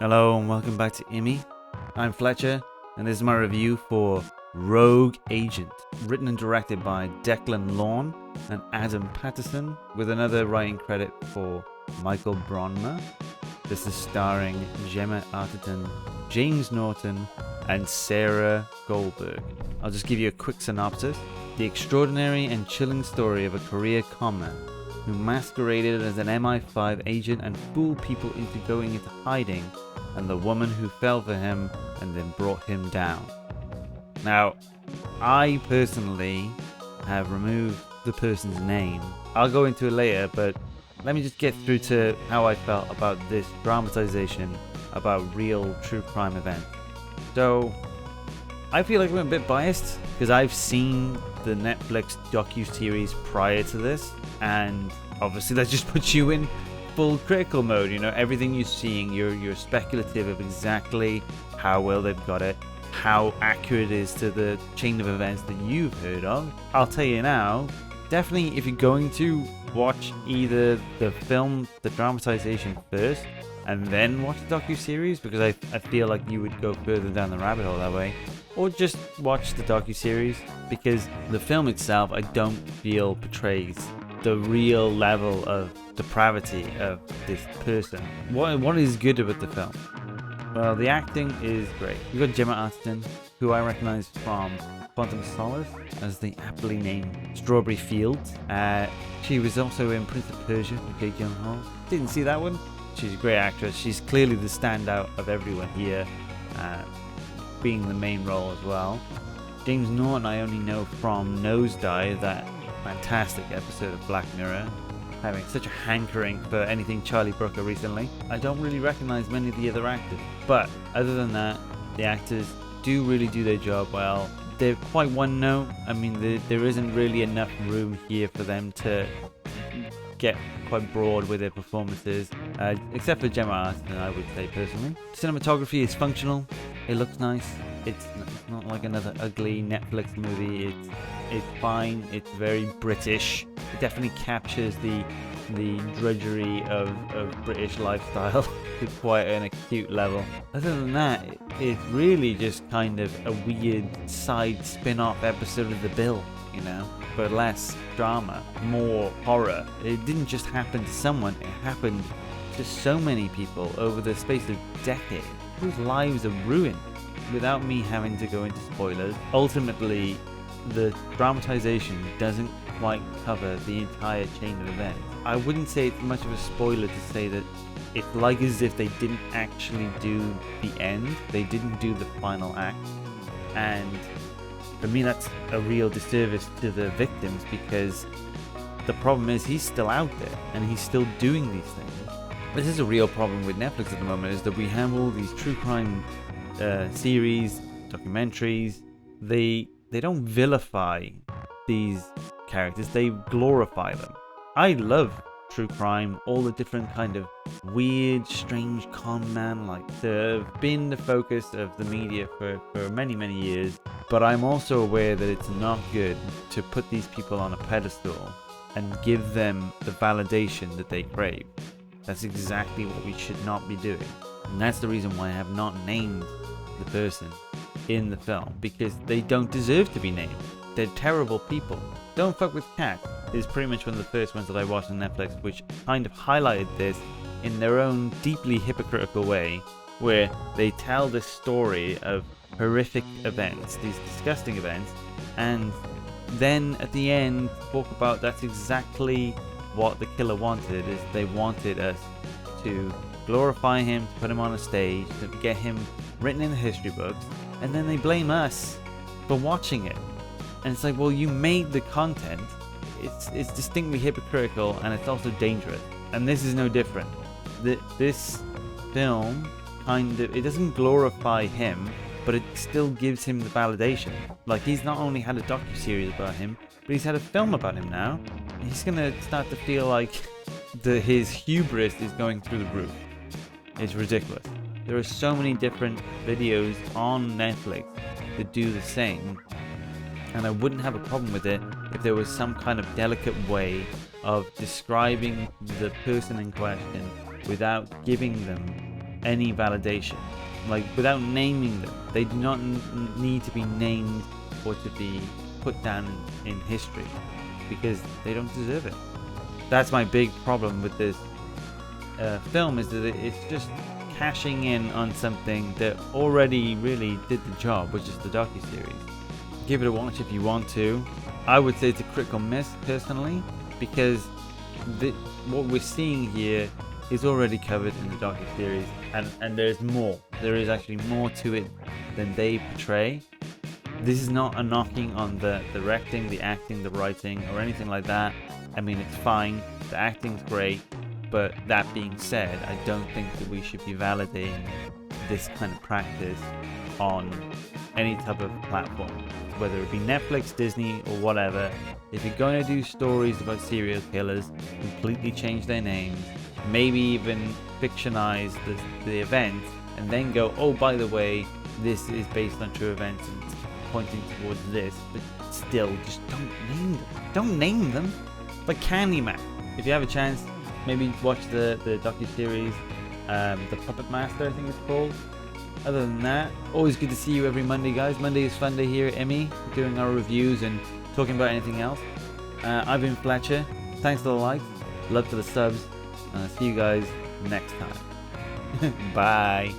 Hello and welcome back to IMI. I'm Fletcher, and this is my review for Rogue Agent, written and directed by Declan Lawn and Adam Patterson, with another writing credit for Michael Bronner. This is starring Gemma Arterton, James Norton, and Sarah Goldberg. I'll just give you a quick synopsis. The extraordinary and chilling story of a career conman who masqueraded as an MI5 agent and fooled people into going into hiding, and the woman who fell for him and then brought him down. Now, I personally have removed the person's name. I'll go into it later, but let me just get through to how I felt about this dramatization about real true crime events. So, I feel like I'm a bit biased because I've seen the Netflix docuseries prior to this, and obviously that just puts you in full critical mode. You know, everything you're seeing, you're speculative of exactly how well they've got it, how accurate it is to the chain of events that you've heard of. I'll tell you now, definitely if you're going to watch either the film, the dramatization first, and then watch the docuseries, because I feel like you would go further down the rabbit hole that way, or just watch the docuseries, because the film itself I don't feel portrays the real level of depravity of this person. What is good about the film? Well, the acting is great. You've got Gemma Arterton, who I recognize from Quantum of Solace as the aptly named Strawberry Fields. She was also in Prince of Persia with Jake Gyllenhaal. Didn't see that one. She's a great actress. She's clearly the standout of everyone here, being the main role as well. James Norton I only know from Nosedive, that fantastic episode of Black Mirror, having such a hankering for anything Charlie Brooker recently. I don't really recognize many of the other actors, but other than that, the actors do really do their job well. They're quite one note. I mean, there isn't really enough room here for them to get quite broad with their performances, except for Gemma Arterton, I would say personally. Cinematography is functional. It looks nice. It's not like another ugly Netflix movie. It's fine. It's very British. It definitely captures the drudgery of British lifestyle to quite an acute level. Other than that, it's really just kind of a weird side spin-off episode of The Bill, you know, but less drama, more horror. It didn't just happen to someone, it happened to so many people over the space of decades whose lives are ruined. Without me having to go into spoilers, ultimately the dramatization doesn't quite cover the entire chain of events. I wouldn't say it's much of a spoiler to say that it's like as if they didn't actually do the end, they didn't do the final act, and for me that's a real disservice to the victims, because the problem is he's still out there and he's still doing these things. This is a real problem with Netflix at the moment, is that we have all these true crime series, documentaries. They don't vilify these characters, they glorify them. I love true crime, all the different kind of weird, strange con man like they've been the focus of the media for many, many years. But I'm also aware that it's not good to put these people on a pedestal and give them the validation that they crave. That's exactly what we should not be doing. And that's the reason why I have not named the person in the film, because they don't deserve to be named. They're terrible people. Don't Fuck with Cats is pretty much one of the first ones that I watched on Netflix, which kind of highlighted this in their own deeply hypocritical way, where they tell this story of horrific events, these disgusting events, and then at the end talk about that's exactly what the killer wanted, is they wanted us to glorify him, to put him on a stage, to get him written in the history books, and then they blame us for watching it. And it's like, well, you made the content. It's distinctly hypocritical, and it's also dangerous. And this is no different. This film kind of, it doesn't glorify him, but it still gives him the validation. Like, he's not only had a docuseries about him, but he's had a film about him now. He's gonna start to feel like his hubris is going through the roof. It's ridiculous. There are so many different videos on Netflix that do the same, and I wouldn't have a problem with it if there was some kind of delicate way of describing the person in question without giving them any validation. Like, without naming them. They do not need to be named or to be put down in history, because they don't deserve it. That's my big problem with this film, is that it's just cashing in on something that already really did the job, which is the docuseries. Give it a watch if you want to. I would say it's a critical miss personally, because what we're seeing here is already covered in the docuseries, and there's more. There is actually more to it than they portray. This is not a knocking on the directing, the acting, the writing, or anything like that. I mean, it's fine. The acting's great. But that being said, I don't think that we should be validating this kind of practice on any type of platform, whether it be Netflix, Disney, or whatever. If you're going to do stories about serial killers, completely change their names, maybe even fictionize the event, and then go, oh, by the way, this is based on true events and it's pointing towards this, but still, just don't name them. Don't name them. But Candyman, if you have a chance, maybe watch the docuseries, The Puppet Master, I think it's called. Other than that, always good to see you every Monday, guys. Monday is fun day here at Emmy, doing our reviews and talking about anything else. I've been Fletcher. Thanks for the likes, love for the subs, and I'll see you guys next time. Bye.